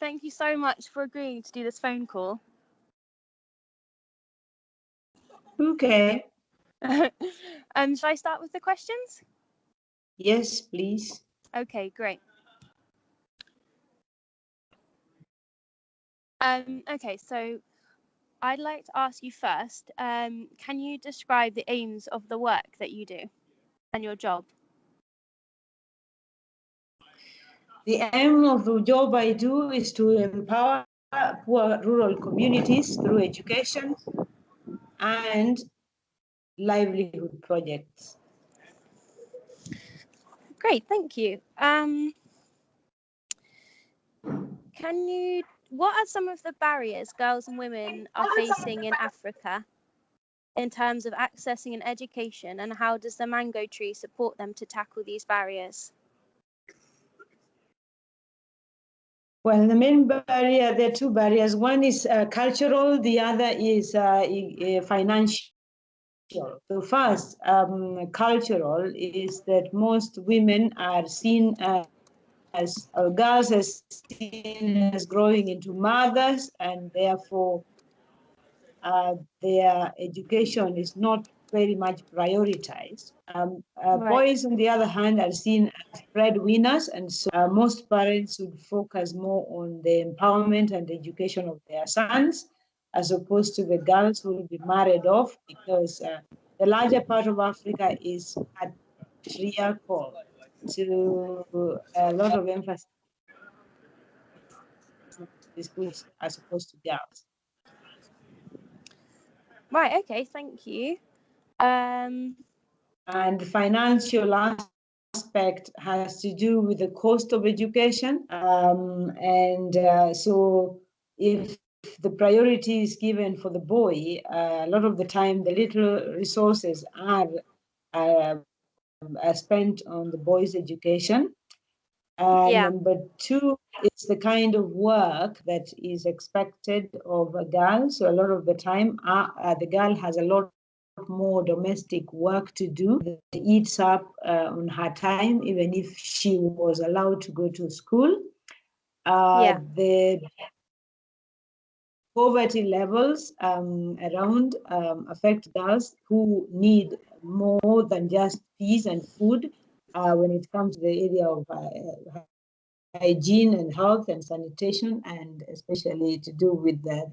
thank you so much for agreeing to do this phone call. Okay. Shall I start with the questions? Yes, please. Okay, great. Okay, so I'd like to ask you first, can you describe the aims of the work that you do and your job? The aim of the job I do is to empower poor rural communities through education and livelihood projects. Great, thank you. What are some of the barriers girls and women are facing in Africa in terms of accessing an education, and how does the mango tree support them to tackle these barriers? Well, the main barrier, there are two barriers. One is cultural, the other is financial. So first, cultural is that most women are seen as girls are seen as growing into mothers, and therefore their education is not very much prioritized. Right. Boys, on the other hand, are seen as breadwinners, and so most parents would focus more on the empowerment and education of their sons, as opposed to the girls who will be married off, because the larger part of Africa is patriarchal, to a lot of emphasis schools as opposed to girls. Right, okay, thank you. And the financial aspect has to do with the cost of education. So if the priority is given for the boy, a lot of the time the little resources are spent on the boy's education. Number two, it's the kind of work that is expected of a girl. So a lot of the time, the girl has a lot more domestic work to do that eats up on her time, even if she was allowed to go to school. The poverty levels around affect girls who need more than just fees and food when it comes to the area of hygiene and health and sanitation, and especially to do with their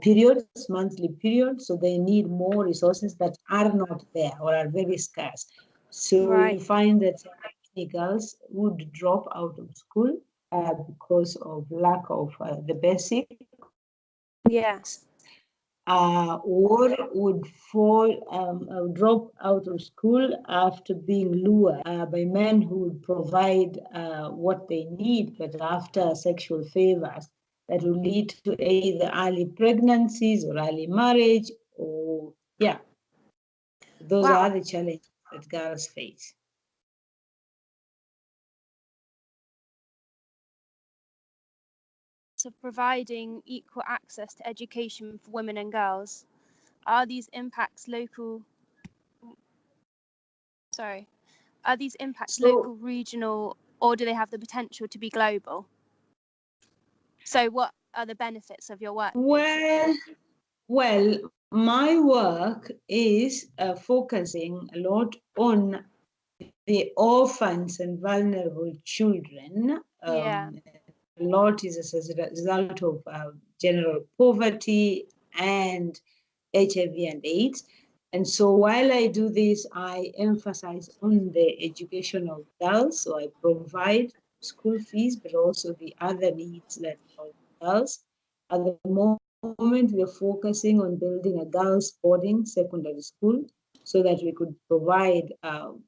periods, monthly periods. So they need more resources that are not there or are very scarce. So you find that many girls would drop out of school because of lack of the basic. Yes. Or would drop out of school after being lured by men who would provide what they need, but after sexual favors that will lead to either early pregnancies or early marriage, or those are the challenges that girls face. So providing equal access to education for women and girls, are these impacts local, regional, or do they have the potential to be global? So what are the benefits of your work? Well, my work is focusing a lot on the orphans and vulnerable children. A lot is as a result of general poverty and HIV and AIDS. And so while I do this, I emphasize on the education of girls. So I provide school fees, but also the other needs that of girls. At the moment, we're focusing on building a girls' boarding secondary school so that we could provide the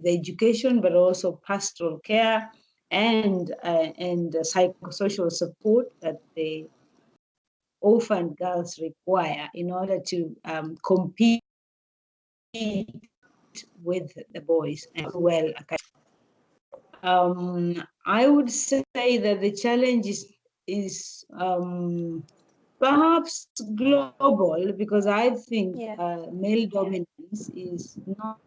education, but also pastoral care and psychosocial support that the orphan girls require in order to compete with the boys and well. I would say that the challenge is perhaps global, because I think male dominance is not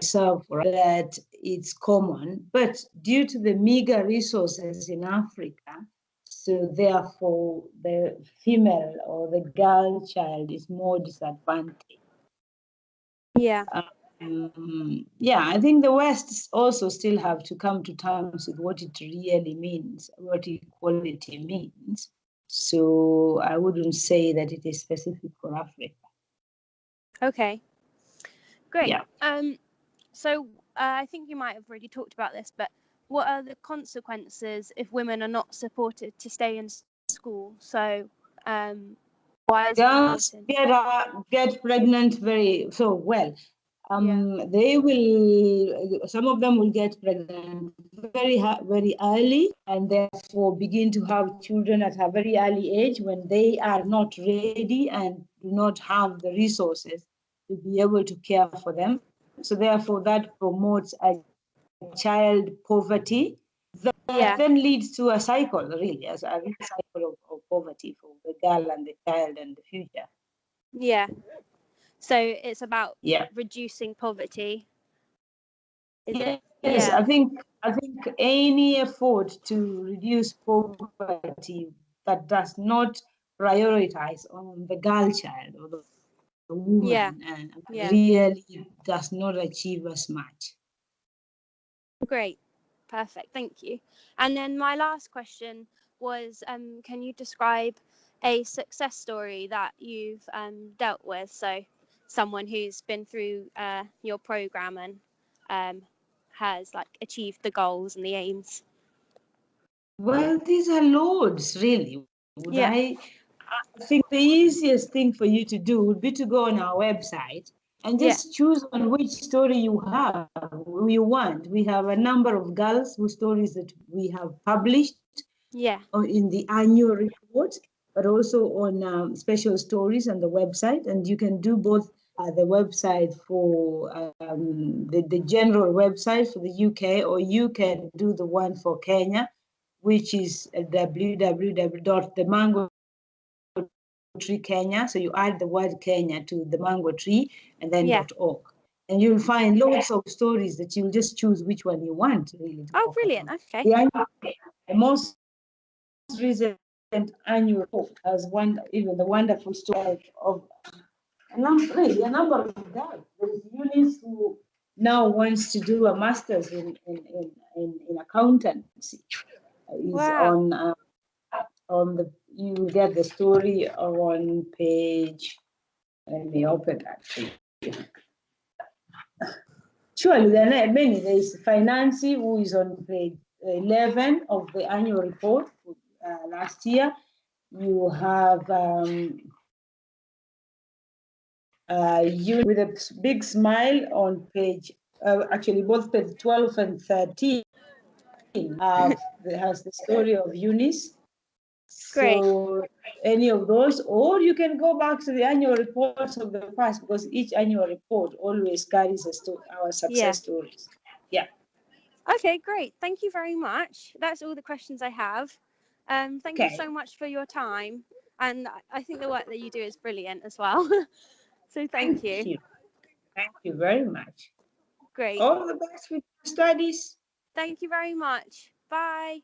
serve for that it's common, but due to the meager resources in Africa, so therefore the female or the girl child is more disadvantaged. Yeah. Yeah, I think the West also still have to come to terms with what it really means, what equality means. So I wouldn't say that it is specific for Africa. Okay. Great. Yeah. So I think you might have already talked about this, but what are the consequences if women are not supported to stay in school? So why is it Girls important? get pregnant very so well. Yeah. They will. Some of them will get pregnant very early, and therefore begin to have children at a very early age when they are not ready and do not have the resources to be able to care for them. So therefore, that promotes a child poverty that Yeah. then leads to a cycle, really, as a real cycle of poverty for the girl and the child and the future. Yeah. So it's about Yeah. reducing poverty. Yes, Yeah. I think any effort to reduce poverty that does not prioritize on the girl child or the Yeah. woman and Yeah. really does not achieve as much. Great. Perfect. Thank you. And then my last question was, can you describe a success story that you've dealt with? So someone who's been through your program and has like achieved the goals and the aims. Well, these are loads, really. Yeah. I think the easiest thing for you to do would be to go on our website and Yeah. just choose on which story you want. We have a number of girls whose stories that we have published Yeah. in the annual report, but also on special stories on the website. And you can do both the website for the general website for the UK, or you can do the one for Kenya, which is www.themangotree Kenya. So you add the word Kenya to the mango tree and then Yeah. .org. And you'll find lots of stories that you'll just choose which one you want really to Oh, focus brilliant. on. Okay. The most recent annual report has even the wonderful story of a number of guys. There's Eunice who now wants to do a master's in accountancy. Is Wow. on the you get the story on page. Let me open that. Surely there are many. There is Financy, who is on page 11 of the annual report last year. You have you with a big smile on page, actually both page 12 and 13 has the story of Eunice. Great. So any of those, or you can go back to the annual reports of the past, because each annual report always carries our Yeah. success stories. Yeah. Okay, great. Thank you very much. That's all the questions I have. Thank you so much for your time. And I think the work that you do is brilliant as well. So thank you. Thank you very much. Great. All the best with your studies. Thank you very much. Bye.